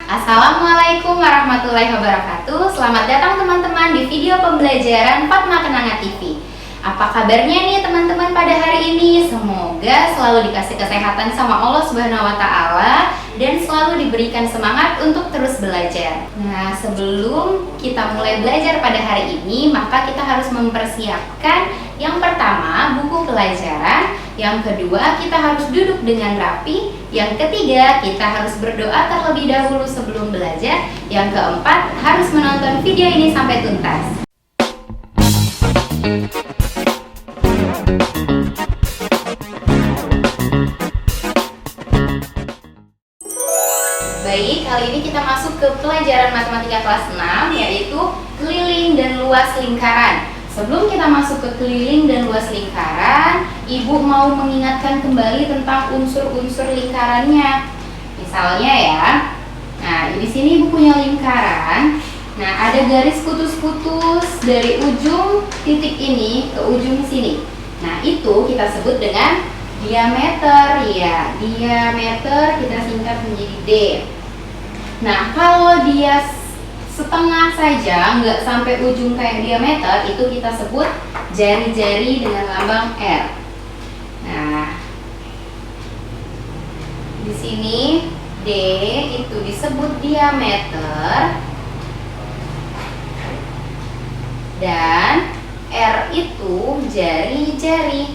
Assalamualaikum warahmatullahi wabarakatuh. Selamat datang teman-teman di video pembelajaran Fatma Kenanga TV. Apa kabarnya nih teman-teman pada hari ini? Semoga selalu dikasih kesehatan sama Allah Subhanahu wa taala dan selalu diberikan semangat untuk terus belajar. Nah, sebelum kita mulai belajar pada hari ini, maka kita harus mempersiapkan yang pertama buku pelajaran, yang kedua kita harus duduk dengan rapi, yang ketiga kita harus berdoa terlebih dahulu sebelum belajar, yang keempat harus menonton video ini sampai tuntas. Baik, kali ini kita masuk ke pelajaran matematika kelas 6, yaitu keliling dan luas lingkaran. Sebelum kita masuk ke keliling dan luas lingkaran, Ibu mau mengingatkan kembali tentang unsur-unsur lingkarannya. Misalnya ya, nah di sini Ibu punya lingkaran. Nah, ada garis putus-putus dari ujung titik ini ke ujung sini. Nah, itu kita sebut dengan diameter ya. Diameter kita singkat menjadi D. Nah, kalau dia setengah saja, nggak sampai ujung kayak diameter, itu kita sebut jari-jari dengan lambang R. Nah, di sini D itu disebut diameter dan R itu jari-jari.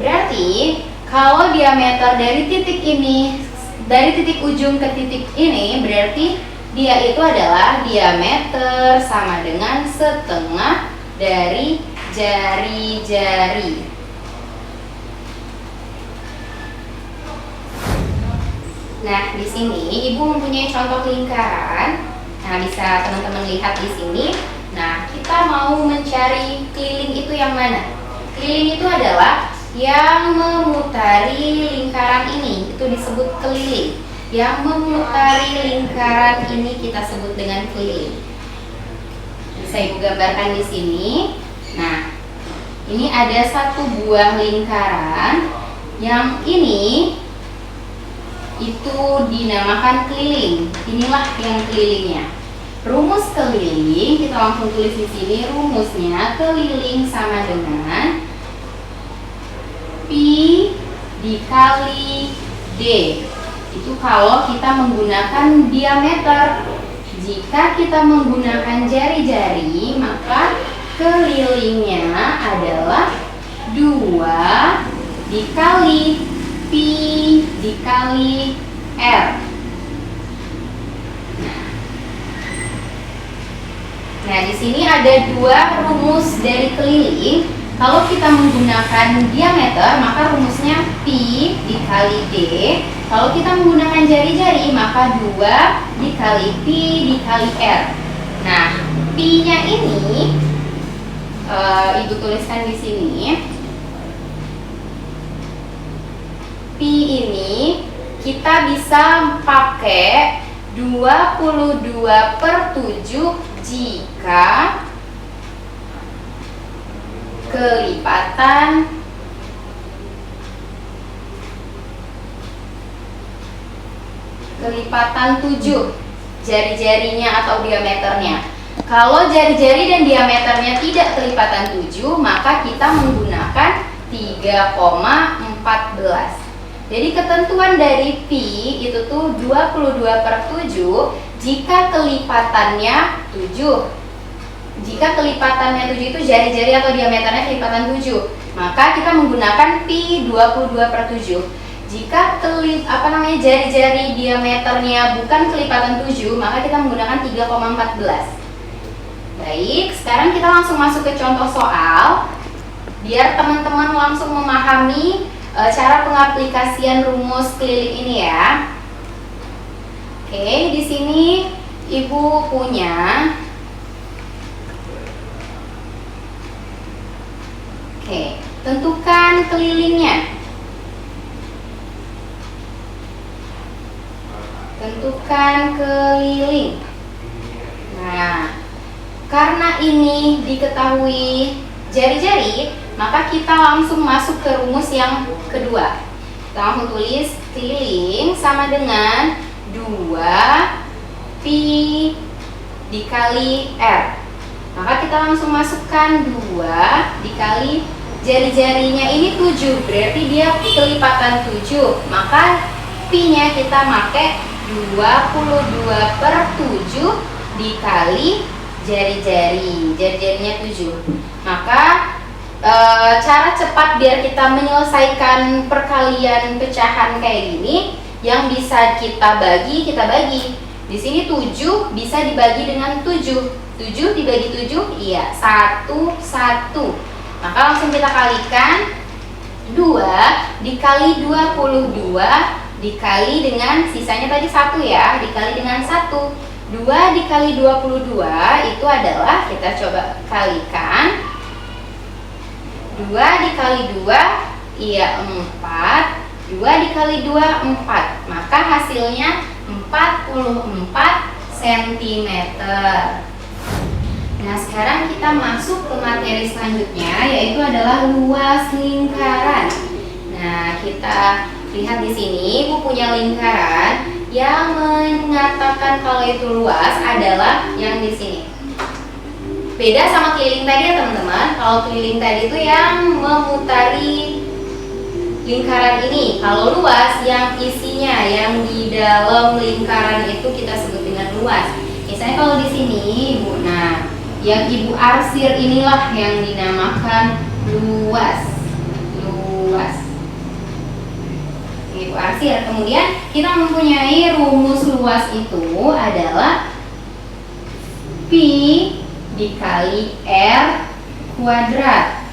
Berarti kalau diameter dari titik ini, dari titik ujung ke titik ini, berarti dia itu adalah diameter sama dengan setengah dari jari-jari. Nah, di sini Ibu mempunyai contoh lingkaran. Nah, bisa teman-teman lihat di sini. Nah, kita mau mencari keliling itu yang mana? Keliling itu adalah yang memutari lingkaran ini, itu disebut keliling. Yang memutari lingkaran ini kita sebut dengan keliling. Bisa Ibu gambarkan di sini. Nah, ini ada satu buah lingkaran. Yang ini itu dinamakan keliling. Inilah yang kelilingnya. Rumus keliling kita langsung tulis di sini. Rumusnya keliling sama dengan Pi dikali D. Itu kalau kita menggunakan diameter. Jika kita menggunakan jari-jari, maka kelilingnya adalah 2 dikali Pi dikali R. Nah, di sini ada dua rumus dari keliling. Kalau kita menggunakan diameter, maka rumusnya Pi dikali D. Kalau kita menggunakan jari-jari, maka 2 dikali Pi dikali R. Nah, Pi-nya ini Ibu tuliskan di sini. Pi ini kita bisa pakai 22/7 jika kelipatan kelipatan 7 jari-jarinya atau diameternya. Kalau jari-jari dan diameternya tidak kelipatan 7, maka kita menggunakan 3,14. Jadi ketentuan dari Pi itu tuh 22/7 jika kelipatannya 7. Jika kelipatannya 7 itu jari-jari atau diameternya kelipatan 7, maka kita menggunakan Pi 22/7. Jika jari-jari diameternya bukan kelipatan 7, maka kita menggunakan 3,14. Baik, sekarang kita langsung masuk ke contoh soal biar teman-teman langsung memahami cara pengaplikasian rumus keliling ini ya. Oke, di sini Ibu punya tentukan kelilingnya. Tentukan keliling. Nah, karena ini diketahui jari-jari, maka kita langsung masuk ke rumus yang kedua. Kita langsung tulis keliling sama dengan 2 pi dikali R. Maka kita langsung masukkan 2 dikali jari-jarinya ini 7, berarti dia kelipatan 7. Maka pi-nya kita pakai 22/7 dikali jari-jarinya 7. Maka cara cepat biar kita menyelesaikan perkalian pecahan kayak gini, yang bisa kita bagi. Di sini 7 bisa dibagi dengan 7. 7 dibagi 7, iya 1, 1. Maka langsung kita kalikan 2 dikali 22 dikali dengan sisanya tadi 1 ya, dikali dengan 1. 2 dikali 22 itu adalah, kita coba kalikan, 2 dikali 2, iya 4. 2 dikali 2, 4. Maka hasilnya 44 cm. Nah, sekarang kita masuk ke materi selanjutnya, yaitu adalah luas lingkaran. Nah, kita lihat di sini, Ibu punya lingkaran yang mengatakan kalau itu luas adalah yang di sini. Beda sama keliling tadi ya teman-teman. Kalau keliling tadi itu yang memutari lingkaran ini. Kalau luas yang isinya, yang di dalam lingkaran itu kita sebut dengan luas. Misalnya kalau di sini Ibu, nah yang Ibu arsir inilah yang dinamakan luas. Ibu arsir. Kemudian kita mempunyai rumus luas itu adalah pi dikali R kuadrat.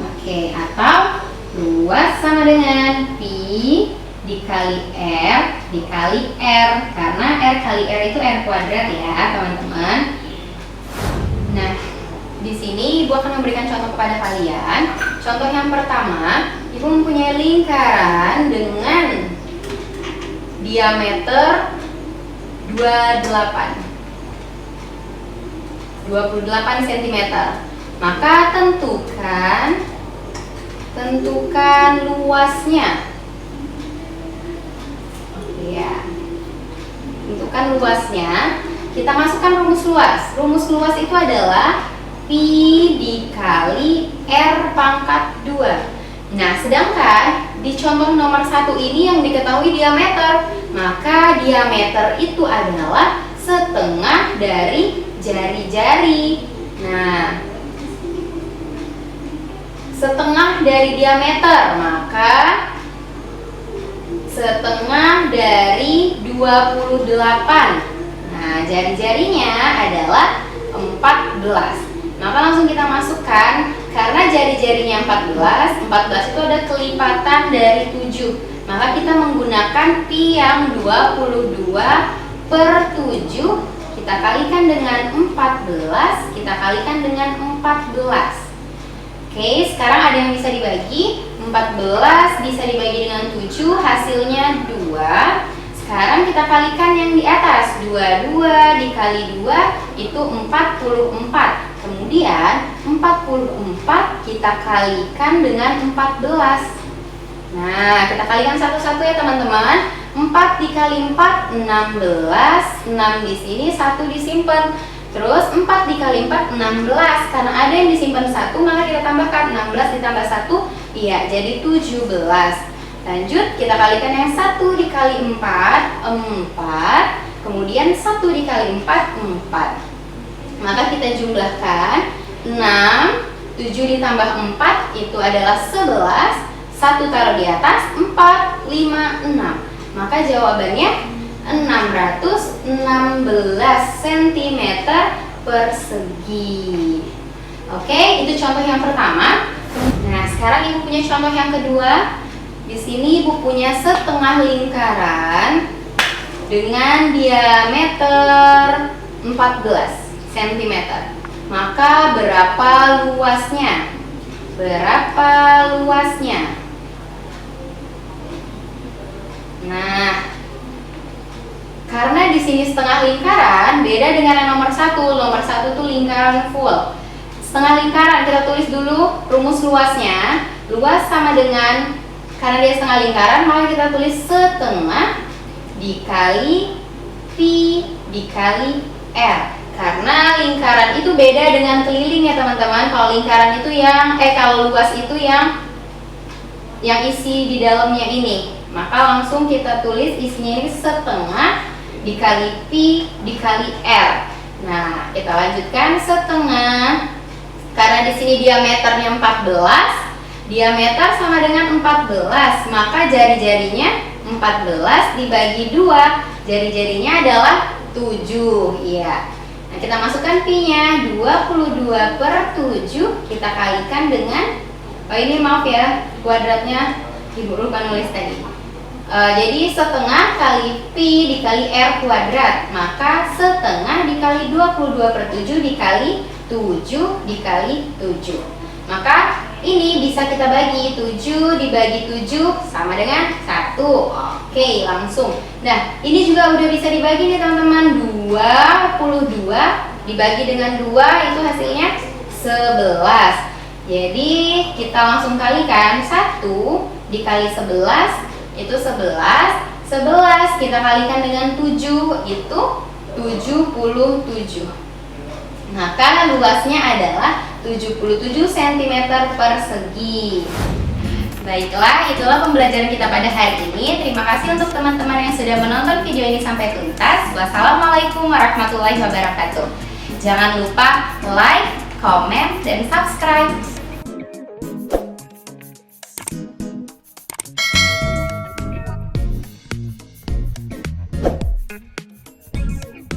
Oke, atau luas sama dengan pi dikali R dikali R, karena R kali R itu R kuadrat ya teman-teman. Nah, di sini Ibu akan memberikan contoh kepada kalian. Contoh yang pertama, Ibu mempunyai lingkaran dengan diameter 28 cm. Maka tentukan luasnya. Ya. Tentukan luasnya. Kita masukkan rumus luas. Rumus luas itu adalah pi dikali R pangkat 2. Nah, sedangkan di contoh nomor 1 ini yang diketahui diameter. Maka diameter itu adalah setengah dari jari-jari. Nah, setengah dari diameter, maka setengah dari 28. Nah, jari-jarinya adalah 14. Maka langsung kita masukkan, karena jari-jarinya 14 itu ada kelipatan dari 7. Maka kita menggunakan pi yang 22/7. Kita kalikan dengan 14, kita kalikan dengan 14. Oke, sekarang ada yang bisa dibagi. 14 bisa dibagi dengan 7, hasilnya 2. Sekarang kita kalikan yang di atas. 22 dikali 2 itu 44. Kemudian 44 kita kalikan dengan 14. Nah, kita kalikan satu-satu ya teman-teman. 4 dikali 4, 16. 6 di sini, 1 disimpan. Terus 4 dikali 4, 16. Karena ada yang disimpan 1, maka kita tambahkan 16 ditambah 1, iya, jadi 17. Lanjut, kita kalikan yang 1 dikali 4, 4. Kemudian 1 dikali 4, 4. Maka kita jumlahkan 6, 7 ditambah 4 itu adalah 11. 1 taruh di atas, 4, 5, 6. Maka jawabannya 616 cm persegi. Oke, itu contoh yang pertama. Nah, sekarang Ibu punya contoh yang kedua. Di sini Ibu punya setengah lingkaran dengan diameter 14 cm. Maka berapa luasnya? Nah, karena di sini setengah lingkaran beda dengan yang nomor 1. Nomor 1 itu lingkaran full. Setengah lingkaran kita tulis dulu rumus luasnya. luas sama dengan, karena dia setengah lingkaran, maka kita tulis setengah dikali pi dikali r. Karena lingkaran itu beda dengan keliling ya teman-teman. Kalau lingkaran itu kalau luas itu yang isi di dalamnya ini, maka langsung kita tulis isinya ini setengah dikali pi dikali r. Nah, kita lanjutkan setengah. Karena di sini diameternya 14, diameter sama dengan 14, maka jari-jarinya 14 dibagi 2, jari-jarinya adalah 7. Iya. Nah, kita masukkan pi-nya 22/7, kita kalikan dengan ini maaf ya, kuadratnya Ibu lupa nulis tadi. Jadi setengah kali pi dikali r kuadrat, maka setengah dikali 22/7 dikali 7 dikali 7. Maka ini bisa kita bagi, 7 dibagi 7 sama dengan 1. Oke, langsung. Nah, ini juga udah bisa dibagi nih teman-teman. 22 dibagi dengan 2 itu hasilnya 11. Jadi kita langsung kalikan, 1 dikali 11 itu 11. 11 kita kalikan dengan 7 itu 77. Maka luasnya adalah 77 cm persegi. Baiklah, itulah pembelajaran kita pada hari ini. Terima kasih untuk teman-teman yang sudah menonton video ini sampai tuntas. Wassalamualaikum warahmatullahi wabarakatuh. Jangan lupa like, comment, dan subscribe.